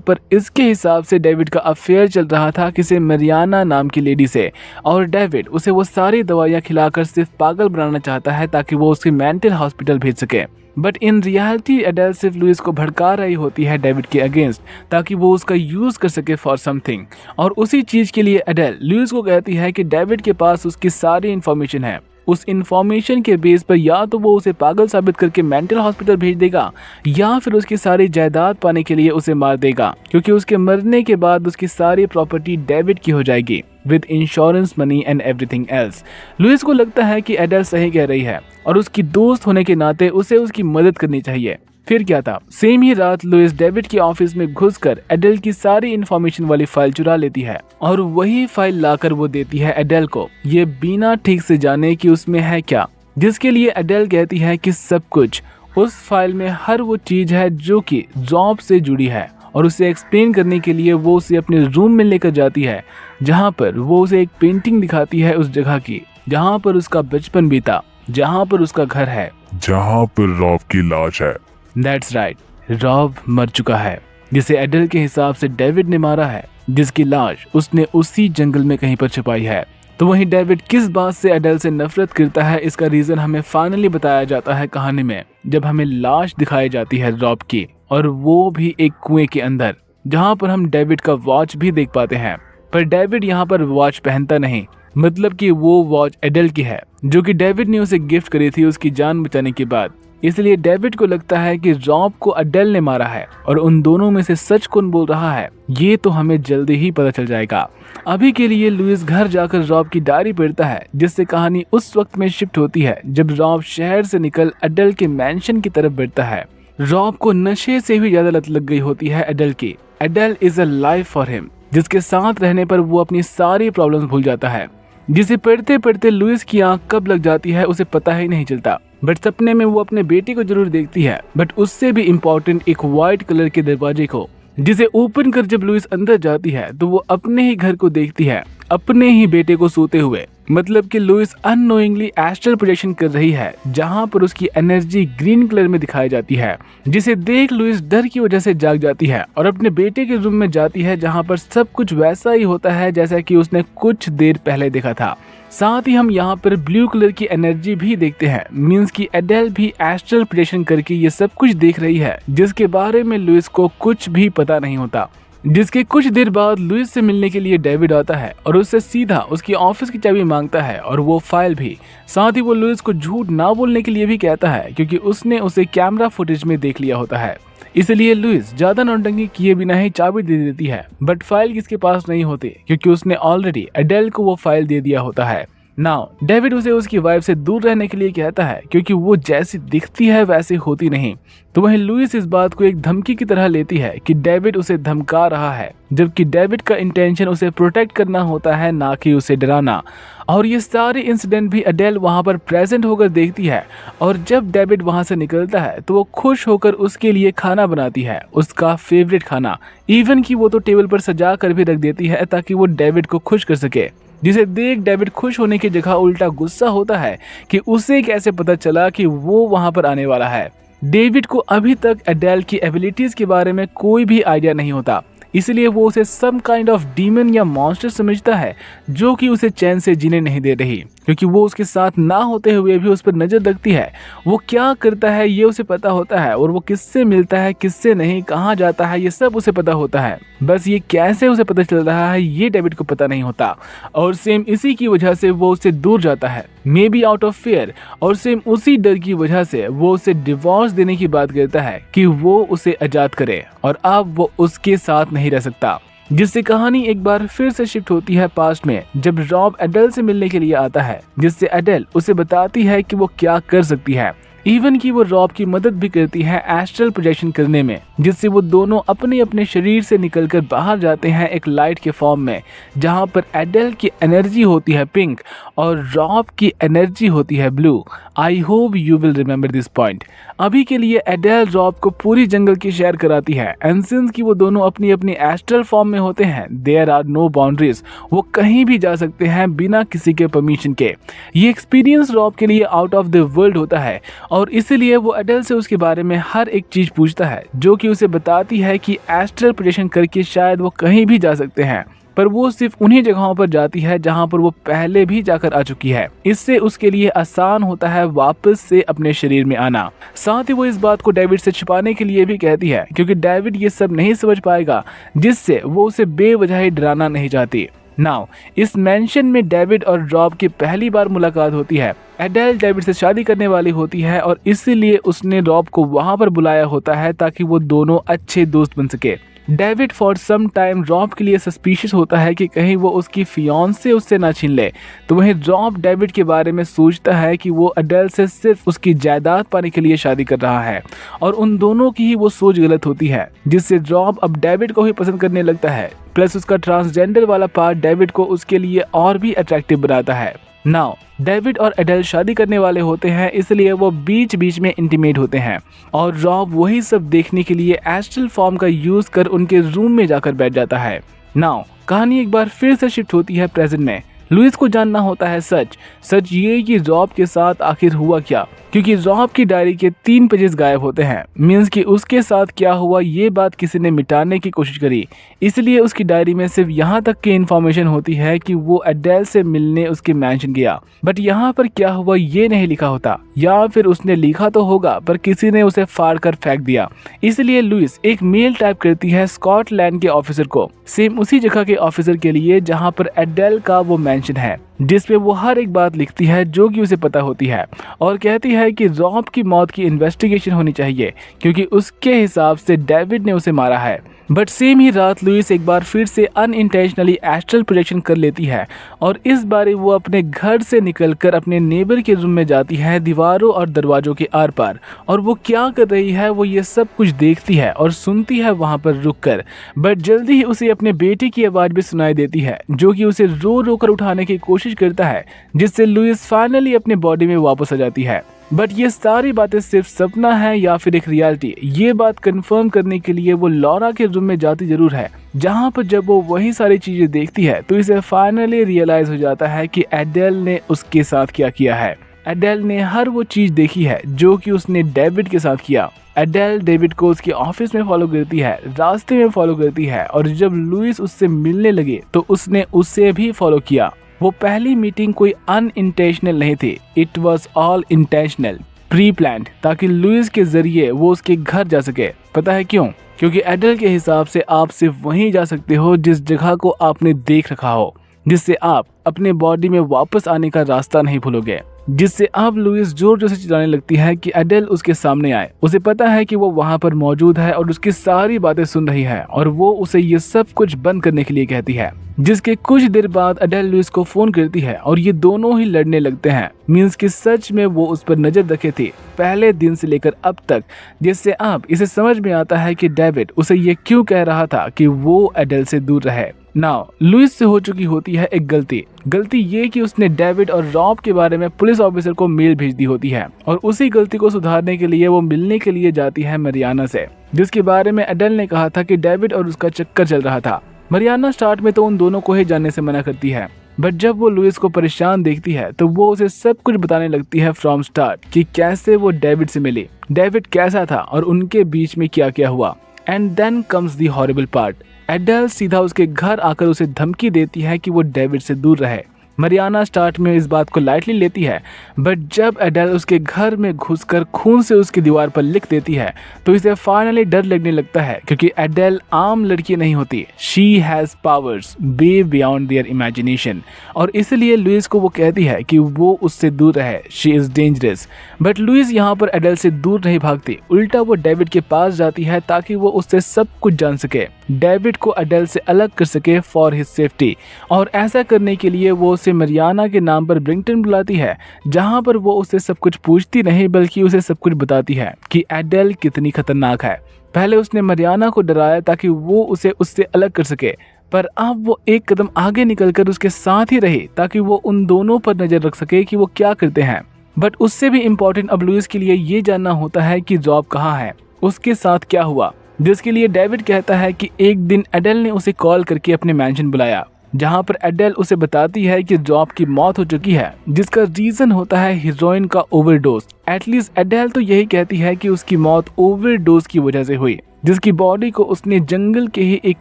पर इसके हिसाब से डेविड का अफेयर चल रहा था किसी मरियाना नाम की लेडी से, और डेविड उसे वो सारी दवाइयाँ खिलाकर सिर्फ पागल बनाना चाहता है ताकि वो उसके मेंटल हॉस्पिटल भेज सके। बट इन रियलिटी एडेल सिर्फ लुइस को भड़का रही होती है डेविड के अगेंस्ट, ताकि वो उसका यूज कर सके फॉर समथिंग। और उसी चीज के लिए एडेल लुइस को कहती है कि डेविड के पास उसकी सारी इन्फॉर्मेशन है, उस इन्फॉर्मेशन के बेस पर या तो वो उसे पागल साबित करके मेंटल हॉस्पिटल भेज देगा या फिर उसकी सारी जायदाद पाने के लिए उसे मार देगा, क्योंकि उसके मरने के बाद उसकी सारी प्रॉपर्टी डेविड की हो जाएगी with insurance money and everything else. Louise को लगता है कि एडेल सही कह रही है और उसकी दोस्त होने के नाते उसे उसकी मदद करनी चाहिए। फिर क्या था, सेम ही रात लुइस डेविड के ऑफिस में घुसकर एडेल की सारी इन्फॉर्मेशन वाली फाइल चुरा लेती है और वही फाइल लाकर वो देती है एडेल को, ये बिना ठीक से जाने कि उसमें है क्या, जिसके लिए एडेल कहती है कि सब कुछ उस फाइल में हर वो चीज है जो कि जॉब से जुड़ी है, और उसे एक्सप्लेन करने के लिए वो उसे अपने रूम में लेकर जाती है, जहाँ पर वो उसे एक पेंटिंग दिखाती है उस जगह की जहाँ पर उसका बचपन बीता, जहाँ पर उसका घर है, जहाँ पर रॉब की लाश है। दैट्स राइट, रॉब मर चुका है, जिसे एडेल के हिसाब से डेविड ने मारा है, जिसकी लाश उसने उसी जंगल में कहीं पर छुपाई है। तो वहीं डेविड किस बात से एडेल से नफरत करता है, इसका रीजन हमें फाइनली बताया जाता है कहानी में, जब हमें लाश दिखाई जाती है रॉब की, और वो भी एक कुएं के अंदर, जहाँ पर हम डेविड का वॉच भी देख पाते हैं। पर डेविड यहाँ पर वॉच पहनता नहीं, मतलब कि वो वॉच एडेल की है, जो कि डेविड ने उसे गिफ्ट करी थी उसकी जान बचाने के बाद। इसलिए डेविड को लगता है कि रॉब को एडेल ने मारा है, और उन दोनों में से सच कौन बोल रहा है ये तो हमें जल्दी ही पता चल जाएगा। अभी के लिए लुइस घर जाकर रॉब की डायरी पढ़ता है, जिससे कहानी उस वक्त में शिफ्ट होती है जब रॉब शहर से निकल एडेल के मैंशन की तरफ बढ़ता है। रॉब को नशे से भी ज्यादा लत लग गई होती है एडेल की। एडेल is a life for him, जिसके साथ रहने पर वो अपनी सारी प्रॉब्लम्स भूल जाता है, जिसे पढ़ते पढ़ते लुइस की आंख कब लग जाती है उसे पता ही नहीं चलता। बट सपने में वो अपने बेटे को जरूर देखती है, बट उससे भी इम्पोर्टेंट एक व्हाइट कलर के दरवाजे को, जिसे ओपन कर जब लुइस अंदर जाती है तो वो अपने ही घर को देखती है, अपने ही बेटे को सोते हुए। मतलब कि लुइस अननोइंगली एस्ट्रल प्रोजेक्शन कर रही है, जहां पर उसकी एनर्जी ग्रीन कलर में दिखाई जाती है, जिसे देख लुइस डर की वजह से जाग जाती है और अपने बेटे के रूम में जाती है, जहां पर सब कुछ वैसा ही होता है जैसा कि उसने कुछ देर पहले देखा था। साथ ही हम यहाँ पर ब्लू कलर की एनर्जी भी देखते हैं, मींस कि एडेल भी एस्ट्रल प्रोजेक्शन करके ये सब कुछ देख रही है, जिसके बारे में लुइस को कुछ भी पता नहीं होता। जिसके कुछ देर बाद लुइस से मिलने के लिए डेविड आता है और उससे सीधा उसकी ऑफिस की चाबी मांगता है और वो फाइल भी। साथ ही वो लुइस को झूठ ना बोलने के लिए भी कहता है, क्योंकि उसने उसे कैमरा फुटेज में देख लिया होता है। इसलिए लुइस ज्यादा नौटंकी किए बिना ही चाबी दे देती है, बट फाइल किसके पास नहीं होती, क्योंकि उसने ऑलरेडी एडेल को वो फाइल दे दिया होता है। नाउ डेविड उसे उसकी वाइफ से दूर रहने के लिए कहता है, क्योंकि वो जैसी दिखती है वैसी होती नहीं। तो वहीं लुइस इस बात को एक धमकी की तरह लेती है कि डेविड उसे धमका रहा है, जबकि डेविड का इंटेंशन उसे प्रोटेक्ट करना होता है, ना कि उसे डराना। और ये सारे इंसिडेंट भी एडेल वहां पर प्रेजेंट होकर देखती है, और जब डेविड वहां से निकलता है तो वो खुश होकर उसके लिए खाना बनाती है, उसका फेवरेट खाना, इवन कि वो तो टेबल पर सजा कर भी रख देती है ताकि वो डेविड को खुश कर सके। जिसे देख डेविड खुश होने की जगह उल्टा गुस्सा होता है कि उसे कैसे पता चला कि वो वहां पर आने वाला है। डेविड को अभी तक एडेल की एबिलिटीज के बारे में कोई भी आइडिया नहीं होता, इसलिए वो उसे सम काइंड ऑफ डीमन या मॉन्स्टर समझता है, जो कि उसे चैन से जीने नहीं दे रही, क्योंकि वो उसके साथ ना होते हुए भी उस पर नज़र रखती है। वो क्या करता है ये उसे पता होता है, और वो किससे मिलता है किससे नहीं, कहाँ जाता है, ये सब उसे पता होता है। बस ये कैसे उसे पता चल रहा है ये डेविड को पता नहीं होता, और सेम इसी की वजह से वो उससे दूर जाता है, may be out of fear. और सेम उसी डर की वजह से वो उसे डिवोर्स देने की बात करता है कि वो उसे आज़ाद करे, और अब वो उसके साथ नहीं रह सकता। जिससे कहानी एक बार फिर से शिफ्ट होती है पास्ट में, जब रॉब एडेल से मिलने के लिए आता है, जिससे एडेल उसे बताती है कि वो क्या कर सकती है। इवन कि वो रॉब की मदद भी करती है एस्ट्रल प्रोजेक्शन करने में, जिससे वो दोनों अपने अपने शरीर से निकलकर बाहर जाते हैं एक लाइट के फॉर्म में, जहां पर एडेल की एनर्जी होती है पिंक और रॉब की एनर्जी होती है blue. I hope you will remember this point. अभी के लिए एडेल रॉब को पूरी जंगल की शेयर कराती है, एंड सिंस कि वो दोनों अपनी अपनी एस्ट्रल फॉर्म में होते हैं, देयर आर नो बाउंड्रीज, वो कहीं भी जा सकते हैं बिना किसी के परमिशन के। ये एक्सपीरियंस रॉब के लिए आउट ऑफ द वर्ल्ड होता है, और इसीलिए वो एडेल से उसके बारे में हर एक चीज पूछता है, जो कि उसे बताती है कि एस्ट्रल प्रोजेक्शन करके शायद वो कहीं भी जा सकते हैं, पर वो सिर्फ उन्हीं जगहों पर जाती है जहां पर वो पहले भी जाकर आ चुकी है। इससे उसके लिए आसान होता है वापस से अपने शरीर में आना। साथ ही वो इस बात को डेविड से छिपाने के लिए भी कहती है, क्योंकि डेविड ये सब नहीं समझ पाएगा, जिससे वो उसे बेवजह ही डराना नहीं चाहती। नाउ इस मेंशन में डेविड और रॉब की पहली बार मुलाकात होती है। एडेल डेविड से शादी करने वाली होती है, और इसीलिए उसने रॉब को वहां पर बुलाया होता है ताकि वो दोनों अच्छे दोस्त बन सके। David for some time Rob के लिए सस्पिशियस होता है कि कहीं वो उसकी फियांसे उससे ना छीन ले, तो वहीं रॉब डेविड के बारे में सोचता है कि वो एडेल से सिर्फ उसकी जायदाद पाने के लिए शादी कर रहा है, और उन दोनों की ही वो सोच गलत होती है, जिससे रॉब अब डेविड को ही पसंद करने लगता है। प्लस उसका ट्रांसजेंडर वाला पार्ट डेविड को उसके लिए और भी अट्रैक्टिव बनाता है। नाउ डेविड और एडेल शादी करने वाले होते हैं, इसलिए वो बीच बीच में इंटीमेट होते हैं, और रॉब वही सब देखने के लिए एस्ट्रल फॉर्म का यूज कर उनके रूम में जाकर बैठ जाता है। नाउ कहानी एक बार फिर से शिफ्ट होती है प्रेजेंट में। लुइस को जानना होता है सच ये कि रॉब के साथ आखिर हुआ क्या, क्योंकि रॉब की डायरी के 3 पेजेस गायब होते हैं। मीन्स कि उसके साथ क्या हुआ ये बात किसी ने मिटाने की कोशिश करी, इसलिए उसकी डायरी में सिर्फ यहाँ तक की इन्फॉर्मेशन होती है कि वो एडेल से मिलने उसके मैंशन गया, बट यहाँ पर क्या हुआ ये नहीं लिखा होता, या फिर उसने लिखा तो होगा पर किसी ने उसे फाड़ कर फेंक दिया। इसलिए लुइस एक मेल टाइप करती है स्कॉटलैंड के ऑफिसर को, सेम उसी जगह के ऑफिसर के लिए जहाँ पर एडेल का वो मेंशन है, जिसपे वो हर एक बात लिखती है जो कि उसे पता होती है, और कहती है कि रॉब की मौत की इन्वेस्टिगेशन होनी चाहिए, क्योंकि उसके हिसाब से डेविड ने उसे मारा है। बट सेम ही रात लुइस एक बार फिर से अनइंटेंशनली एस्ट्रल प्रोजेक्शन कर लेती है, और इस बार वो अपने घर से निकलकर अपने नेबर के रूम में जाती है, दीवारों और दरवाजों के आर पार। और वो क्या कर रही है वो ये सब कुछ देखती है और सुनती है वहां पर रुककर। बट जल्दी ही उसे अपने बेटे की आवाज़ भी सुनाई देती है, जो कि उसे रो रो कर उठाने की कोशिश करता है, जिससे लुइस फाइनली अपने बॉडी में वापस आ जाती है। बट ये सारी बातें सिर्फ सपना है या फिर एक रियलिटी, ये बात कंफर्म करने के लिए वो लॉरा के रूम में जाती जरूर है, जहां पर जब वो वही सारी चीजें देखती है तो इसे फाइनली रियलाइज हो जाता है कि एडेल ने उसके साथ क्या किया है। एडेल ने हर वो चीज देखी है जो कि उसने डेविड के साथ किया। एडेल डेविड को उसके ऑफिस में फॉलो करती है, रास्ते में फॉलो करती है, और जब लुइस उससे मिलने लगे तो उसने उसे भी फॉलो किया। वो पहली मीटिंग कोई अनइंटेंशनल नहीं थी, it was all intentional, pre planned, ताकि लुइस के जरिए वो उसके घर जा सके। पता है क्यों? क्योंकि एडेल के हिसाब से आप सिर्फ वहीं जा सकते हो जिस जगह को आपने देख रखा हो, जिससे आप अपने बॉडी में वापस आने का रास्ता नहीं भूलोगे। जिससे अब लुइस जोर जोर से चिल्लाने लगती है कि एडेल उसके सामने आए। उसे पता है कि वो वहां पर मौजूद है और उसकी सारी बातें सुन रही है, और वो उसे ये सब कुछ बंद करने के लिए कहती है। जिसके कुछ देर बाद एडेल लुइस को फोन करती है और ये दोनों ही लड़ने लगते हैं। मीन्स कि सच में वो उस पर नजर रखे थे पहले दिन से लेकर अब तक, जिससे अब इसे समझ में आता है कि डेविड उसे ये क्यों कह रहा था कि वो एडेल से दूर रहे। नाउ लुइस से हो चुकी होती है एक गलती ये कि उसने डेविड और रॉब के बारे में पुलिस ऑफिसर को मेल भेज दी होती है, और उसी गलती को सुधारने के लिए वो मिलने के लिए जाती है मरियाना से, जिसके बारे में एडेल ने कहा था कि डेविड और उसका चक्कर चल रहा था। मरियाना स्टार्ट में तो उन दोनों को ही जानने से मना करती है, बट जब वो लुइस को परेशान देखती है तो वो उसे सब कुछ बताने लगती है फ्रॉम स्टार्ट कि कैसे वो डेविड से मिली, डेविड कैसा था और उनके बीच में क्या क्या हुआ। And then comes the horrible part. Adele सीधा उसके घर आकर उसे धमकी देती है कि वो डेविड से दूर रहे। मरियाना स्टार्ट में इस बात को लाइटली लेती है, बट जब एडेल उसके घर में घुसकर खून से उसकी दीवार पर लिख देती है तो इसे फाइनली डर लगने लगता है, क्योंकि एडेल आम लड़की नहीं होती। She has powers way beyond their imagination, और इसलिए लुइस को वो कहती है कि वो उससे दूर रहे, she is dangerous. But Louise यहाँ पर एडेल से दूर नहीं भागती, उल्टा वो डेविड के पास जाती है ताकि वो उससे सब कुछ जान सके, डेविड को एडेल से अलग कर सके फॉर हिज सेफ्टी। और ऐसा करने के लिए वो उसे मरियाना के नाम पर ब्रिंगटन बुलाती है, जहाँ पर वो उससे सब कुछ पूछती नहीं बल्कि उसे सब कुछ बताती है कि एडेल कितनी खतरनाक है। पहले उसने मरियाना को डराया ताकि वो उसे उससे अलग कर सके, पर अब वो एक कदम आगे निकलकर उसके साथ ही रही ताकि वो उन दोनों पर नजर रख सके कि वो क्या करते हैं। बट उससे भी इम्पोर्टेंट अब लुइस के लिए ये जानना होता है कि रॉब कहाँ है, उसके साथ क्या हुआ, जिसके लिए डेविड कहता है कि एक दिन एडेल ने उसे कॉल करके अपने मैंशन बुलाया, जहां पर एडेल उसे बताती है कि रॉब की मौत हो चुकी है, जिसका रीजन होता है हीरोइन का ओवरडोज। एटलीस्ट एडेल तो यही कहती है कि उसकी मौत ओवरडोज की वजह से हुई, जिसकी बॉडी को उसने जंगल के ही एक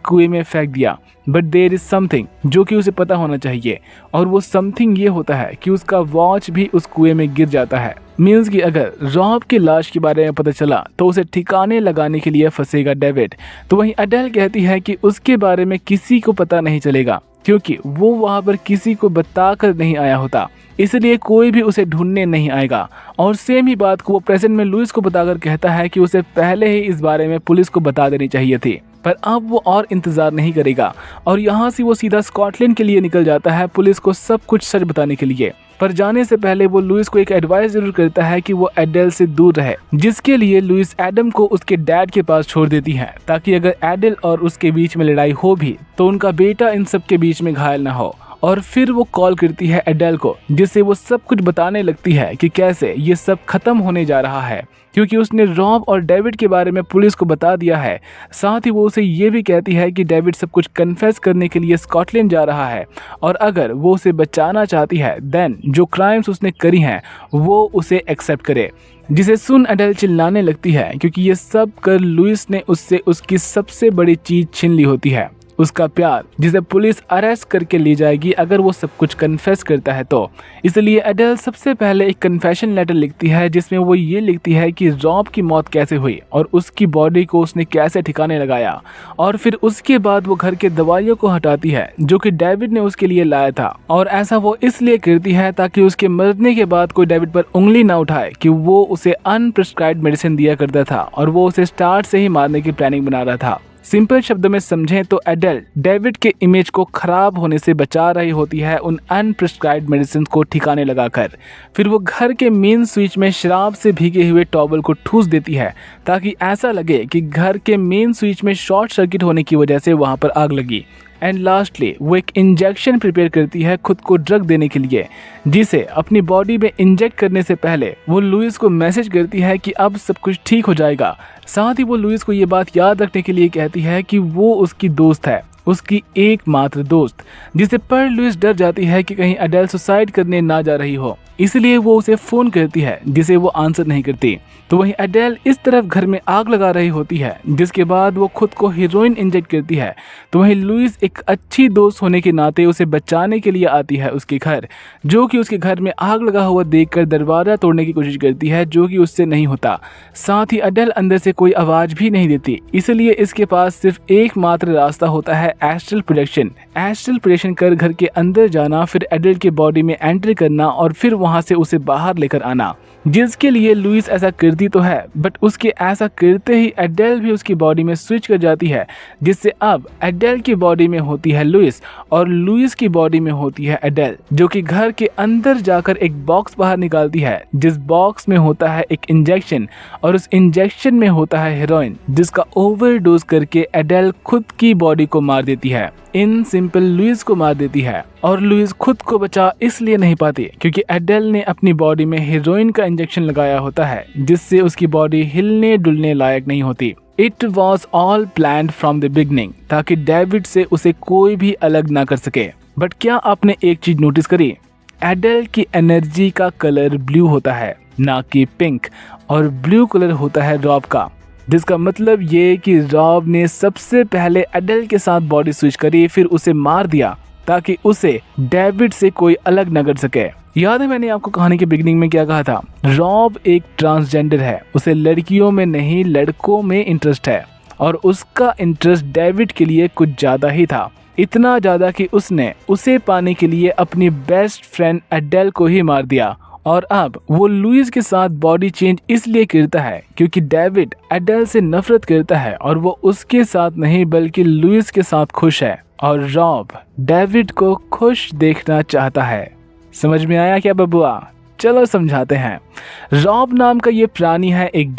कुएं में फेंक दिया। बट देयर इज समथिंग जो कि उसे पता होना चाहिए, और वो समथिंग ये होता है कि उसका वॉच भी उस कुएं में गिर जाता है। मीन्स कि अगर रॉब की लाश के बारे में पता चला तो उसे ठिकाने लगाने के लिए फंसेगा डेविड। तो वहीं एडेल कहती है कि उसके बारे में किसी को पता नहीं चलेगा, क्योंकि वो वहाँ पर किसी को बताकर नहीं आया होता, इसलिए कोई भी उसे ढूंढने नहीं आएगा। और सेम ही बात को वो प्रेजेंट में लुइस को बताकर कहता है कि उसे पहले ही इस बारे में पुलिस को बता देनी चाहिए थी, पर अब वो और इंतजार नहीं करेगा और यहाँ से वो सीधा स्कॉटलैंड के लिए निकल जाता है पुलिस को सब कुछ सच बताने के लिए। पर जाने से पहले वो लुइस को एक एडवाइस जरूर करता है कि वो एडेल से दूर रहे, जिसके लिए लुइस एडम को उसके डैड के पास छोड़ देती है ताकि अगर एडेल और उसके बीच में लड़ाई हो भी तो उनका बेटा इन सब के बीच में घायल ना हो। और फिर वो कॉल करती है एडेल को, जिससे वो सब कुछ बताने लगती है कि कैसे ये सब खत्म होने जा रहा है, क्योंकि उसने रॉब और डेविड के बारे में पुलिस को बता दिया है। साथ ही वो उसे ये भी कहती है कि डेविड सब कुछ कन्फेस करने के लिए स्कॉटलैंड जा रहा है, और अगर वो उसे बचाना चाहती है देन जो क्राइम्स उसने करी हैं वो उसे एक्सेप्ट करे। जिसे सुन एडेल चिल्लाने लगती है, क्योंकि ये सब कर लुइस ने उससे उसकी सबसे बड़ी चीज छीन ली होती है, उसका प्यार, जिसे पुलिस अरेस्ट करके ले जाएगी अगर वो सब कुछ कन्फेस करता है तो। इसलिए एडेल सबसे पहले एक कन्फेशन लेटर लिखती है, जिसमें वो ये लिखती है कि रॉब की मौत कैसे हुई और उसकी बॉडी को उसने कैसे ठिकाने लगाया। और फिर उसके बाद वो घर के दवाइयों को हटाती है जो कि डेविड ने उसके लिए लाया था, और ऐसा वो इसलिए करती है ताकि उसके मरने के बाद कोई डेविड पर उंगली ना उठाए कि वो उसे अनप्रिस्क्राइब्ड मेडिसिन दिया करता था और वो उसे स्टार्ट से ही मारने की प्लानिंग बना रहा था। सिंपल शब्दों में समझें तो एडेल डेविड के इमेज को खराब होने से बचा रही होती है उन अनप्रिस्क्राइब्ड मेडिसिन को ठिकाने लगाकर। फिर वो घर के मेन स्विच में शराब से भीगे हुए टॉवल को ठूस देती है ताकि ऐसा लगे कि घर के मेन स्विच में शॉर्ट सर्किट होने की वजह से वहां पर आग लगी। एंड लास्टली वो एक इंजेक्शन प्रिपेयर करती है खुद को ड्रग देने के लिए, जिसे अपनी बॉडी में इंजेक्ट करने से पहले वो लुइस को मैसेज करती है कि अब सब कुछ ठीक हो जाएगा। साथ ही वो लुइस को ये बात याद रखने के लिए कहती है कि वो उसकी दोस्त है, उसकी एकमात्र दोस्त, जिसे पर लुइस डर जाती है कि कहीं एडेल सुसाइड करने ना जा रही हो, इसलिए वो उसे फोन करती है जिसे वो आंसर नहीं करती। तो वहीं एडेल इस तरफ घर में आग लगा रही होती है, जिसके बाद वो खुद को हीरोइन इंजेक्ट करती है। तो वहीं लुइस एक अच्छी दोस्त होने के नाते उसे बचाने के लिए आती है उसके घर, जो कि उसके घर में आग लगा हुआ देखकर दरवाजा तोड़ने की कोशिश करती है, जो कि उससे नहीं होता। साथ ही एडेल अंदर से कोई आवाज भी नहीं देती, इसलिए इसके पास सिर्फ एकमात्र रास्ता होता है एस्ट्रल प्रोजेक्शन। एस्ट्रल प्रोजेक्शन कर घर के अंदर जाना, फिर एडेल के बॉडी में एंटर करना और फिर वहां से उसे बाहर लेकर आना, जिसके लिए लुइस ऐसा करती तो है, बट उसके ऐसा करते ही एडेल भी उसकी बॉडी में स्विच कर जाती है, जिससे अब एडेल की बॉडी में होती है लुइस और लुइस की बॉडी में होती है एडेल, जो कि घर के अंदर जाकर एक बॉक्स बाहर निकालती है, जिस बॉक्स में होता है एक इंजेक्शन और उस इंजेक्शन में होता है हेरोइन, जिसका ओवरडोज करके एडेल खुद की बॉडी को मार देती है। इन सिंपल लुइस को मार देती है, और लुइस खुद को बचा इसलिए नहीं पाती क्योंकि एडेल ने अपनी बॉडी में हीरोइन का इंजेक्शन लगाया होता है, जिससे उसकी बॉडी हिलने डुलने लायक नहीं होती। It was all planned from the beginning, ताकि डेविड से उसे कोई भी अलग ना कर सके। बट क्या आपने एक चीज नोटिस करी? एडेल की एनर्जी का कलर ब्लू होता है, ना कि पिंक, और ब्लू कलर होता है रॉब का, जिसका मतलब ये कि रॉब ने सबसे पहले एडेल के साथ बॉडी स्विच करी, फिर उसे मार दिया ताकि उसे डेविड से कोई अलग न कर सके। याद है मैंने आपको कहानी के बिगिनिंग में क्या कहा था? रॉब एक ट्रांसजेंडर है, उसे लड़कियों में नहीं लड़कों में इंटरेस्ट है और उसका इंटरेस्ट डेविड के लिए कुछ ज़्यादा ही था, इतना ज़्यादा कि उसने उसे पाने के लिए अपनी बेस्ट फ्रेंड एडेल को ही मार दिया। और अब वो लुइस के साथ बॉडी चेंज इसलिए करता है क्योंकि डेविड एडेल से नफरत करता है और वो उसके साथ नहीं बल्कि लुइस के साथ खुश है और रॉब डेविड को खुश देखना चाहता है। समझ में आया क्या बबुआ? चलो समझाते हैं। रॉब नाम का ये प्राणी है एक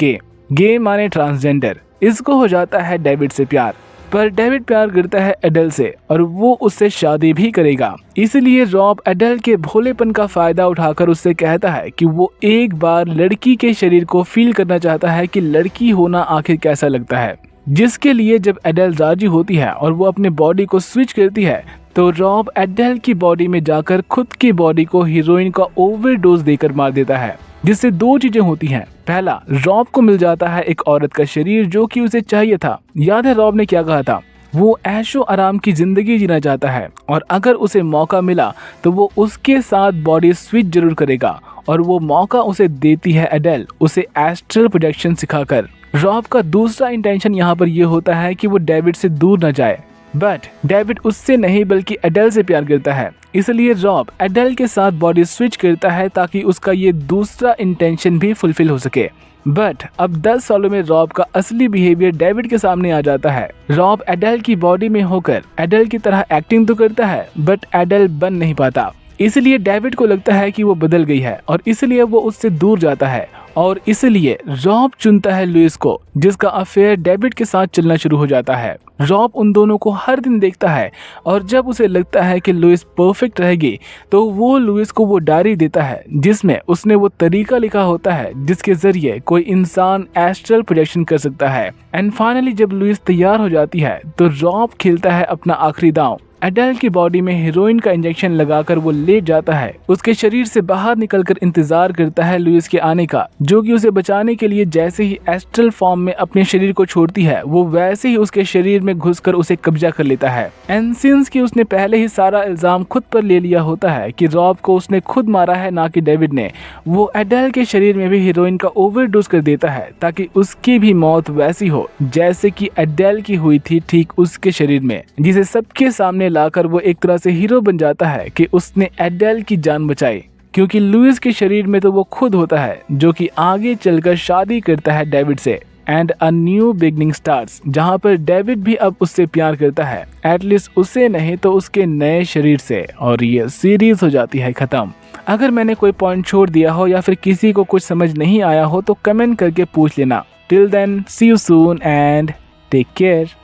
गे माने ट्रांसजेंडर। इसको हो जाता है डेविड से प्यार, पर डेविड प्यार करता है एडेल से और वो उससे शादी भी करेगा। इसलिए रॉब एडेल के भोलेपन का फायदा उठाकर उससे कहता है कि वो एक बार लड़की के शरीर को फील करना चाहता है कि लड़की होना आखिर कैसा लगता है। जिसके लिए जब एडेल राजी होती है और वो अपने बॉडी को स्विच करती है तो रॉब एडेल की बॉडी में जाकर खुद की बॉडी को हीरोइन का ओवरडोज देकर मार देता है, जिससे दो चीजें होती हैं। पहला, रॉब को मिल जाता है एक औरत का शरीर जो कि उसे चाहिए था। याद है रॉब ने क्या कहा था? वो ऐशो आराम की जिंदगी जीना चाहता है और अगर उसे मौका मिला तो वो उसके साथ बॉडी स्विच जरूर करेगा और वो मौका उसे देती है एडेल, उसे एस्ट्रल प्रोजेक्शन सिखाकर। रॉब का दूसरा इंटेंशन यहाँ पर यह होता है कि वो डेविड से दूर न जाए, बट डेविड उससे नहीं बल्कि एडेल से प्यार करता है। इसलिए रॉब एडेल के साथ बॉडी स्विच करता है ताकि उसका ये दूसरा इंटेंशन भी फुलफिल हो सके। बट अब 10 सालों में रॉब का असली बिहेवियर डेविड के सामने आ जाता है। रॉब एडेल की बॉडी में होकर एडेल की तरह एक्टिंग तो करता है बट एडेल बन नहीं पाता। इसलिए डेविड को लगता है कि वो बदल गई है और इसलिए वो उससे दूर जाता है और इसलिए रॉब चुनता है लुइस को, जिसका अफेयर डेविड के साथ चलना शुरू हो जाता है। रॉब उन दोनों को हर दिन देखता है और जब उसे लगता है कि लुइस परफेक्ट रहेगी तो वो लुइस को वो डायरी देता है जिसमें उसने वो तरीका लिखा होता है जिसके जरिए कोई इंसान एस्ट्रल प्रोजेक्शन कर सकता है। एंड फाइनली जब लुइस तैयार हो जाती है तो रॉब खेलता है अपना आखिरी दांव। एडेल की बॉडी में हीरोइन का इंजेक्शन लगाकर वो लेट जाता है, उसके शरीर से बाहर निकलकर इंतजार करता है लुइस के आने का, जो कि उसे बचाने के लिए जैसे ही एस्ट्रल फॉर्म में अपने शरीर को छोड़ती है वो वैसे ही उसके शरीर में घुसकर उसे कब्जा कर लेता है। एंड सिंस कि उसने पहले ही सारा इल्जाम खुद पर ले लिया होता है कि रॉब को उसने खुद मारा है ना कि डेविड ने, वो एडेल के शरीर में भी हीरोइन का ओवरडोज कर देता है ताकि उसकी भी मौत वैसी हो जैसे कि एडेल की हुई थी ठीक उसके शरीर में, जिसे सबके सामने लाकर वो एक तरह से हीरो बन जाता है कि उसने एडेल की जान बचाई। क्योंकि लुइस के शरीर में तो वो खुद होता है जो कि आगे चलकर शादी करता है डेविड से and a new beginning starts, जहां पर डेविड भी अब उससे प्यार करता है, एटलीस्ट उसे नहीं तो उसके नए शरीर से। और ये सीरीज हो जाती है खत्म। अगर मैंने कोई पॉइंट छोड़ दिया हो या फिर किसी को कुछ समझ नहीं आया हो तो कमेंट करके पूछ लेना। Till then see you soon and take care.